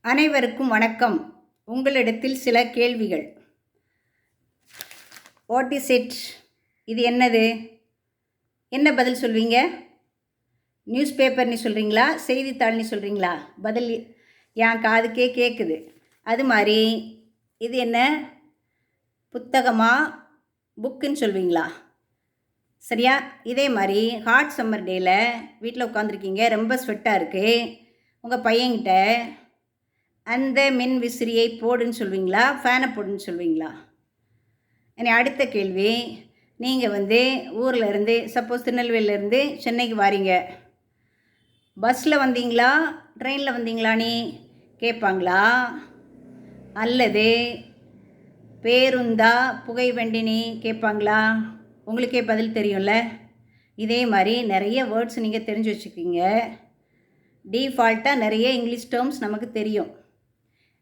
அனைவருக்கும் வணக்கம். உங்களிடத்தில் சில கேள்விகள். What is it? இது என்னது? என்ன பதில் சொல்வீங்க? நியூஸ் பேப்பர்னு சொல்கிறீங்களா, செய்தித்தாள்னு சொல்கிறீங்களா? பதில் என் காதுக்கே கேட்குது. அது மாதிரி இது என்ன, புத்தகமா, புக்குன்னு சொல்வீங்களா? சரியா? இதே மாதிரி ஹாட் சம்மர் டேயில் வீட்டில் உட்காந்துருக்கீங்க, ரொம்ப ஸ்வெட்டாக இருக்குது. உங்கள் பையன்கிட்ட அந்த மின் விசிறியை போடுன்னு சொல்வீங்களா, ஃபேனை போடுன்னு சொல்வீங்களா? இனி அடுத்த கேள்வி, நீங்கள் ஊரில் இருந்து, சப்போஸ் திருநெல்வேலியிலேருந்து சென்னைக்கு வாரீங்க, பஸ்ஸில் வந்தீங்களா, ட்ரெயினில் வந்தீங்களான்னு கேட்பாங்களா, அல்லது பேருந்தா, புகை வண்டினி கேட்பாங்களா? உங்களுக்கே பதில் தெரியும்ல. இதே மாதிரி நிறைய வேர்ட்ஸ் நீங்கள் தெரிஞ்சு வச்சுக்கிங்க. டீஃபால்ட்டாக நிறைய இங்கிலீஷ் டேர்ம்ஸ் நமக்கு தெரியும்.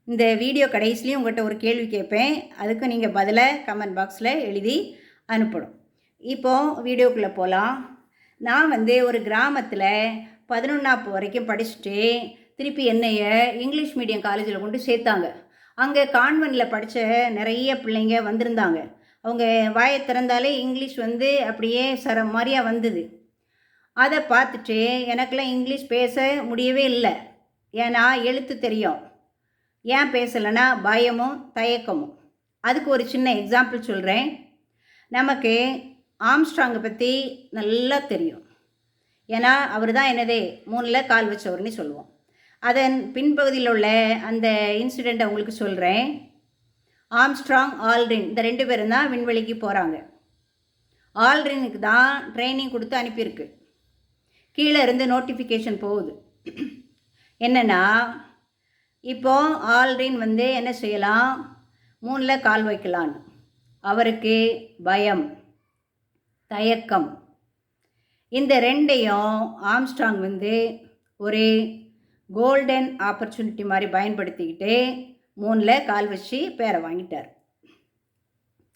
இந்த வீடியோ கடைசிலையும் உங்கள்கிட்ட ஒரு கேள்வி கேட்பேன், அதுக்கு நீங்கள் பதிலை கமெண்ட் பாக்ஸில் எழுதி அனுப்பணும். இப்போது வீடியோக்குள்ளே போகலாம். நான் ஒரு கிராமத்தில் 11ஆம் வரைக்கும் படிச்சுட்டு திருப்பி என்னைய இங்கிலீஷ் மீடியம் காலேஜில் கொண்டு சேர்த்தாங்க. அங்கே கான்வென்ட்டில் படித்த நிறைய பிள்ளைங்க வந்திருந்தாங்க. அவங்க வாயை திறந்தாலே இங்கிலீஷ் அப்படியே மாதிரியாக வந்தது. அதை பார்த்துட்டு எனக்கெல்லாம் இங்கிலீஷ் பேச முடியவே இல்லை. ஏன்னா எழுத்து தெரியும். ஏன் பேசலைன்னா பயமும் தயக்கமும். அதுக்கு ஒரு சின்ன எக்ஸாம்பிள் சொல்கிறேன். நமக்கு ஆம்ஸ்ட்ராங்கை பற்றி நல்லா தெரியும். ஏன்னா அவர் தான் என்னதே 3ல் கால் வச்சவர்னு சொல்லுவோம். அதன் பின்பகுதியில் உள்ள அந்த இன்சிடெண்ட்டை உங்களுக்கு சொல்கிறேன். ஆம்ஸ்ட்ராங், ஆல்ட்ரின் இந்த 2 பேரும் தான் விண்வெளிக்கு போகிறாங்க. ஆல்ட்ரினுக்கு தான் ட்ரைனிங் கொடுத்து அனுப்பியிருக்கு. கீழே இருந்து நோட்டிஃபிகேஷன் போகுது. என்னென்னா, இப்போது ஆல்ட்ரின் என்ன செய்யலாம், 3ல் கால் வைக்கலான்னு. அவருக்கு பயம், தயக்கம். இந்த 2ஐயும் ஆம்ஸ்ட்ராங் ஒரு கோல்டன் ஆப்பர்ச்சுனிட்டி மாதிரி பயன்படுத்திக்கிட்டு 3ல் கால் வச்சு பேரை வாங்கிட்டார்.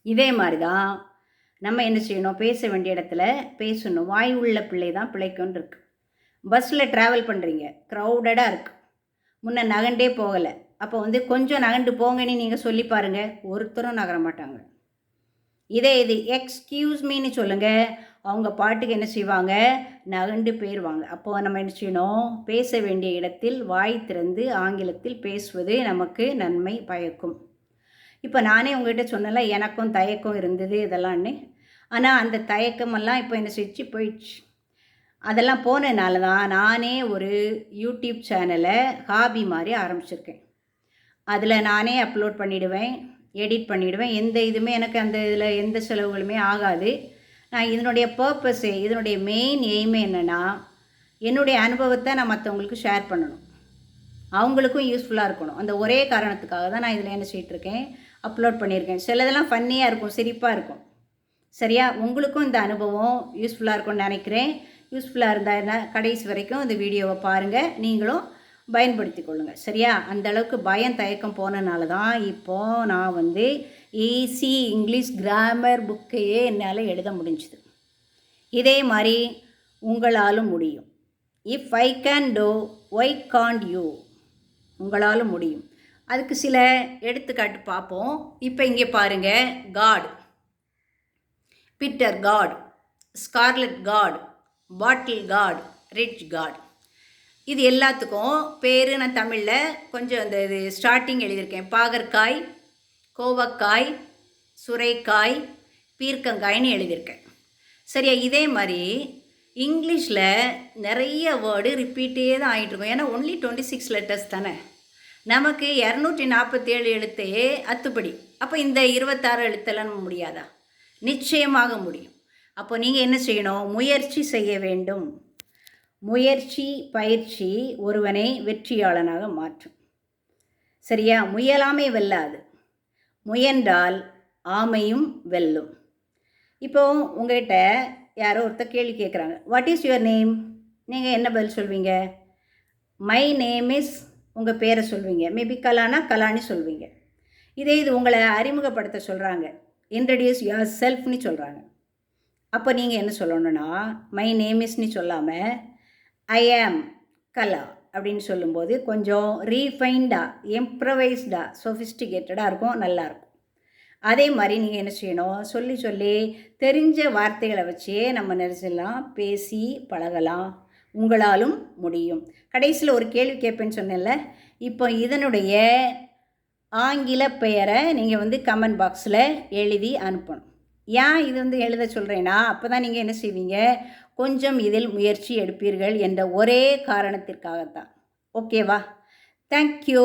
இதே மாதிரி தான் நம்ம என்ன செய்யணும், பேச வேண்டிய இடத்துல பேசணும். வாய் உள்ள பிள்ளை தான் பிழைக்கும்னு இருக்கு. பஸ்ஸில் ட்ராவல் பண்ணுறீங்க, க்ரௌடடாக இருக்குது, முன்ன நகண்டே போகலை. அப்போ கொஞ்சம் நகண்டு போங்கன்னு நீங்கள் சொல்லி பாருங்கள், ஒருத்தரும் நகர மாட்டாங்க. இது எக்ஸ்கியூஸ் மீன்னு சொல்லுங்கள், அவங்க பாட்டுக்கு என்ன செய்வாங்க, நகண்டு போயிடுவாங்க. அப்போது நம்ம என்ன செய்யணும், பேச வேண்டிய இடத்தில் வாய் திறந்து ஆங்கிலத்தில் பேசுவது நமக்கு நன்மை பயக்கும். இப்போ நானே உங்கள்கிட்ட சொன்னல, எனக்கும் தயக்கம் இருந்தது இதெல்லாம்னு. ஆனால் அந்த தயக்கமெல்லாம் இப்போ என்ன செஞ்சு போயிடுச்சு. அதெல்லாம் போனதுனால தான் நானே ஒரு யூடியூப் சேனலை ஹாபி மாதிரி ஆரம்பிச்சிருக்கேன். அதில் நானே அப்லோட் பண்ணிவிடுவேன், எடிட் பண்ணிவிடுவேன். எந்த இதுவுமே எனக்கு அந்த இதில் எந்த செலவுகளுமே ஆகாது. நான் இதனுடைய பர்பஸு, இதனுடைய மெயின் எய்மே என்னென்னா, என்னுடைய அனுபவத்தை நான் மற்றவங்களுக்கு ஷேர் பண்ணணும், அவங்களுக்கும் யூஸ்ஃபுல்லாக இருக்கணும். அந்த ஒரே காரணத்துக்காக தான் நான் இதில் என்ன செய்யிட்ருக்கேன், அப்லோட் பண்ணியிருக்கேன். சிலதெல்லாம் ஃபன்னியாக இருக்கும், சிரிப்பாக இருக்கும். சரியா? உங்களுக்கும் இந்த அனுபவம் யூஸ்ஃபுல்லாக இருக்கும்னு நினைக்கிறேன். யூஸ்ஃபுல்லாக இருந்தால் கடைசி வரைக்கும் இந்த வீடியோவை பாருங்கள், நீங்களும் பயன்படுத்தி கொள்ளுங்கள். சரியா? அந்தளவுக்கு பயம் தயக்கம் போனனால தான் இப்போது நான் ஈஸி இங்கிலீஷ் கிராமர் புக்கையே என்னால் எழுத முடிஞ்சுது. இதே மாதிரி உங்களாலும் முடியும். If I can do, why can't you? உங்களாலும் முடியும். அதுக்கு சில எடுத்துக்காட்டு பார்ப்போம். இப்போ இங்கே பாருங்கள். Gourd, bitter gourd, scarlet gourd, bottle gourd, ridge gourd. இது எல்லாத்துக்கும் பேர் நான் தமிழில் கொஞ்சம் அந்த இது ஸ்டார்டிங் எழுதியிருக்கேன். பாகற்காய், கோவக்காய், சுரைக்காய், பீர்க்கங்காய்னு எழுதியிருக்கேன். சரியா? இதே மாதிரி இங்கிலீஷில் நிறைய வேர்டு ரிப்பீட்டே தான் ஆகிட்டுருக்கும். ஏன்னா ஒன்லி 26 லெட்டர்ஸ் தானே. நமக்கு 247 எழுத்தே அத்துப்படி. அப்போ இந்த 26 எழுத்தெல்லாம் முடியாதா? நிச்சயமாக முடியும். அப்போ நீங்கள் என்ன செய்யணும், முயற்சி செய்ய வேண்டும். முயற்சி பயிற்சி ஒருவனை வெற்றியாளனாக மாற்றும். சரியா? முயலாமை வெல்லாது, முயன்றால் ஆமையும் வெல்லும். இப்போது உங்கள்கிட்ட யாரோ ஒருத்தர் கேள்வி கேட்குறாங்க, வாட் இஸ் யுவர் நேம்? நீங்கள் என்ன பதில் சொல்வீங்க? மை நேம் இஸ், உங்கள் பேரை சொல்வீங்க. மேபி கலானா கலான்னு சொல்வீங்க. இது உங்களை அறிமுகப்படுத்த சொல்கிறாங்க, இன்ட்ரடியூஸ் யுவர் செல்ஃப்னு சொல்கிறாங்க. அப்போ நீங்கள் என்ன சொல்லணுன்னா, மை நேம் இஸ்னு சொல்லாமல் ஐ ஆம் கலா அப்படின்னு சொல்லும்போது கொஞ்சம் ரீஃபைண்டாக, இம்ப்ரவைஸ்டாக, சொஃபிஸ்டிகேட்டடாக இருக்கும், நல்லாயிருக்கும். அதே மாதிரி நீங்கள் என்ன செய்யணும், சொல்லி சொல்லி தெரிஞ்ச வார்த்தைகளை வச்சே நம்ம நினைச்சிடலாம், பேசி பழகலாம், உங்களாலும் முடியும். கடைசியில் ஒரு கேள்வி கேட்பேன்னு சொன்னேன்ல, இப்போ இதனுடைய ஆங்கில பெயரை நீங்கள் கமெண்ட் பாக்ஸில் எழுதி அனுப்பணும். ஏன் இது எழுத சொல்கிறேன்னா, அப்போ தான் நீங்கள் என்ன செய்வீங்க, கொஞ்சம் இதில் முயற்சி எடுப்பீர்கள் என்ற ஒரே காரணத்திற்காகத்தான். ஓகேவா? தேங்க்யூ.